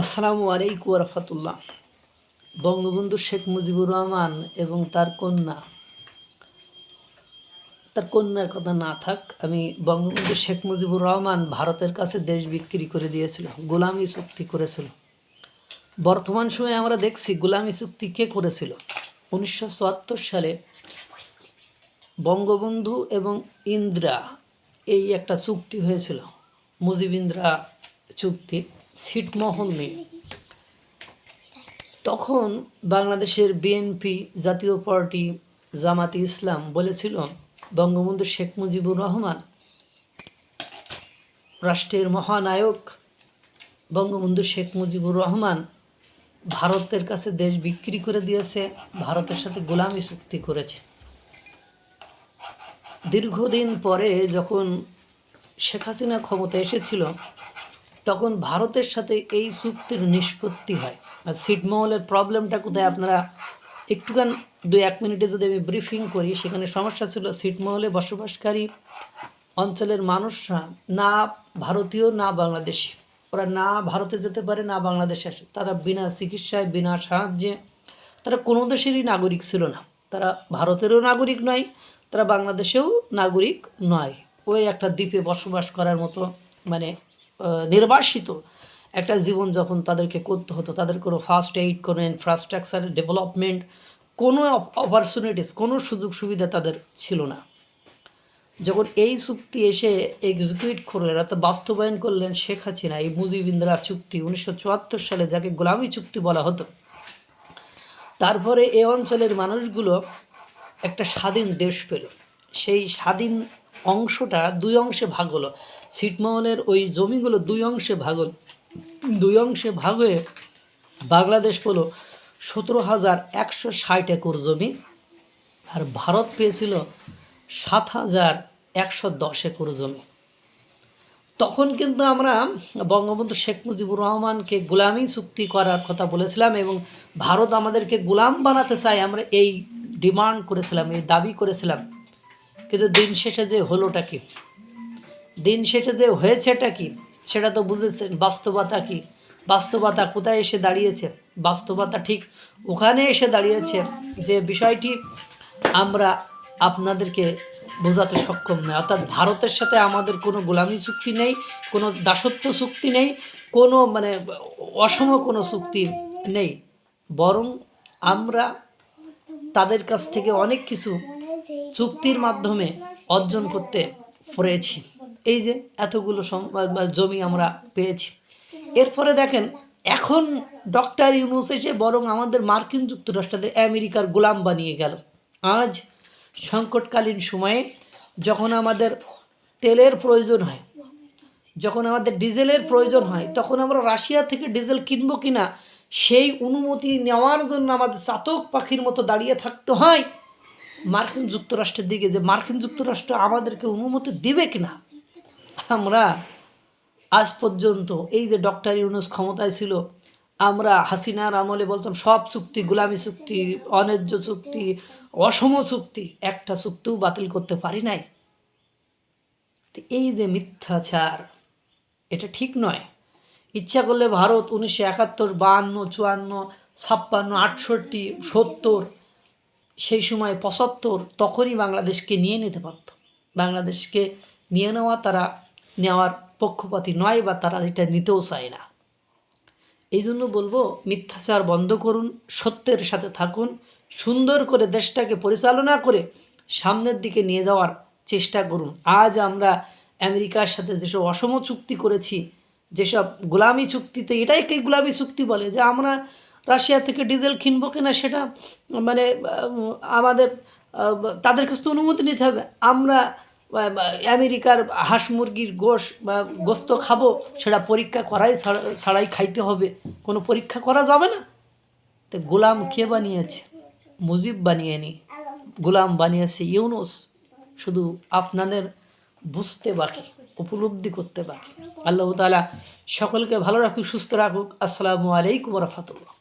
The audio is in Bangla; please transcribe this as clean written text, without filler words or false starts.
আসসালামু আলাইকুম রহমতুল্লাহ। বঙ্গবন্ধু শেখ মুজিবুর রহমান এবং তার কন্যার কথা না থাক, আমি বঙ্গবন্ধু শেখ মুজিবুর রহমান ভারতের কাছে দেশ বিক্রি করে দিয়েছিল, গোলামি চুক্তি করেছিল। বর্তমান সময়ে আমরা দেখছি গোলামি চুক্তি কে করেছিল। 1974 সালে বঙ্গবন্ধু এবং ইন্দিরা এই একটা চুক্তি হয়েছিল, মুজিব ইন্দিরা চুক্তি, ছিটমহল নিয়ে। তখন বাংলাদেশের বিএনপি, জাতীয় পার্টি, জামাতে ইসলাম বলেছিল বঙ্গবন্ধু শেখ মুজিবুর রহমান রাষ্ট্রের মহানায়ক, বঙ্গবন্ধু শেখ মুজিবুর রহমান ভারতের কাছে দেশ বিক্রি করে দিয়েছে, ভারতের সাথে গোলামি চুক্তি করেছে। দীর্ঘদিন পরে যখন শেখ হাসিনা ক্ষমতা এসেছিল, তখন ভারতের সাথে এই চুক্তির নিষ্পত্তি হয়। আর ছিটমহলের প্রবলেমটা কোথায় আপনারা একটুখান 2-1 মিনিটে যদি আমি ব্রিফিং করি, সেখানে সমস্যা ছিল ছিটমহলে বসবাসকারী অঞ্চলের মানুষরা না ভারতীয় না বাংলাদেশি, ওরা না ভারতে যেতে পারে না বাংলাদেশে আসে। তারা বিনা চিকিৎসায়, বিনা সাহায্যে, তারা কোনো দেশেরই নাগরিক ছিল না। তারা ভারতেরও নাগরিক নয়, তারা বাংলাদেশেও নাগরিক নয়। ওই একটা দ্বীপে বসবাস করার মতো মানে নির্বাসিত একটা জীবনযাপন তাদেরকে করতে হতো। তাদের কোনো ফার্স্ট এইড, কোনো ইনফ্রাস্ট্রাকচার ডেভেলপমেন্ট, কোনো অপরচুনিটিস, কোনো সুযোগ সুবিধা তাদের ছিল না। যখন এই চুক্তি এসে এক্সিকিউট করলেন, অর্থাৎ বাস্তবায়ন করলেন শেখ হাসিনা, এই মুজিব ইন্দিরা চুক্তি 1974 সালে, যাকে গোলামি চুক্তি বলা হতো, তারপরে এই অঞ্চলের মানুষগুলো একটা স্বাধীন দেশ পেল। সেই স্বাধীন অংশটা 2 অংশে ভাগ হলো। ছিটমহলের ওই জমিগুলো 2 অংশে ভাগ হলো। 2 অংশে ভাগ হয়ে বাংলাদেশ পেল 17,160 একর জমি, আর ভারত পেয়েছিল 7,110 একর জমি। তখন কিন্তু আমরা বঙ্গবন্ধু শেখ মুজিবুর রহমানকে গোলামি চুক্তি করার কথা বলেছিলাম এবং ভারত আমাদেরকে গোলাম বানাতে চায়, আমরা এই ডিমান্ড করেছিলাম, এই দাবি করেছিলাম। কিন্তু দিন শেষে যে হলোটা কি, দিন শেষে যে হয়েছেটা কি, সেটা তো বুঝেছেন। বাস্তবতা কি, বাস্তবতা কোথায় এসে দাঁড়িয়েছে? বাস্তবতা ঠিক ওখানে এসে দাঁড়িয়েছে যে বিষয়টি আমরা আপনাদেরকে বোঝাতে সক্ষম নয়। অর্থাৎ ভারতের সাথে আমাদের কোনো গোলামি চুক্তি নেই, কোনো দাসত্ব চুক্তি নেই, কোনো মানে অসম কোনো চুক্তি নেই, বরং আমরা তাদের কাছ থেকে অনেক কিছু চুক্তির মাধ্যমে অর্জন করতে পেরেছি। এই যে এতগুলো জমি আমরা পেয়েছি। এরপরে দেখেন, এখন ডক্টর ইউনূস এসে বরং আমাদের মার্কিন যুক্তরাষ্ট্রদের আমেরিকার গোলাম বানিয়ে গেল। আজ সংকটকালীন সময়ে যখন আমাদের তেলের প্রয়োজন হয়, যখন আমাদের ডিজেলের প্রয়োজন হয়, তখন আমরা রাশিয়া থেকে ডিজেল কিনবো কিনা সেই অনুমতি নেওয়ার জন্য আমাদের চাতক পাখির মতো দাঁড়িয়ে থাকতে হয় মার্কিন যুক্তরাষ্ট্রের দিকে, যে মার্কিন যুক্তরাষ্ট্র আমাদেরকে অনুমতি দেবে কিনা। আমরা আজ পর্যন্ত এই যে ডক্টর ইউনূস ক্ষমতায় ছিল, আমরা হাসিনার আমলে বলতাম সব চুক্তি গোলামি চুক্তি, অন্যায্য চুক্তি, অসম চুক্তি, একটা চুক্তিও বাতিল করতে পারি নাই। এই যে মিথ্যাচার, এটা ঠিক নয়। ইচ্ছা করলে ভারত 1971, 52, 54, 56, 68, 70, সেই সময় 75, তখনই বাংলাদেশকে নিয়ে নিতে পারত। বাংলাদেশকে নিয়ে নেওয়া, তারা নেওয়ার পক্ষপাতী নয়, বা তারা এটা নিতেও চায় না। এই জন্য বলবো, মিথ্যাচার বন্ধ করুন, সত্যের সাথে থাকুন, সুন্দর করে দেশটাকে পরিচালনা করে সামনের দিকে নিয়ে যাওয়ার চেষ্টা করুন। আজ আমরা আমেরিকার সাথে যেসব অসম চুক্তি করেছি, যেসব গোলামি চুক্তিতে, এটাইকে গোলামি চুক্তি বলে, যে আমরা রাশিয়া থেকে ডিজেল কিনবো কিনা সেটা মানে আমাদের তাদের কাছে তো অনুমতি নিতে হবে। আমরা আমেরিকার হাঁস মুরগির গোস্ত খাবো, সেটা পরীক্ষা ছাড়াই খাইতে হবে, কোনো পরীক্ষা করা যাবে না। তো গোলাম কে বানিয়েছে? মুজিব বানিয়েনি, গোলাম বানিয়েছে ইউনূস। শুধু আপনাদের বুঝতে বাকি, উপলব্ধি করতে বাকি। আল্লাহ তাআলা সকলকে ভালো রাখুক, সুস্থ রাখুক। আসসালামু আলাইকুম ওয়া রাহমাতুল্লাহ।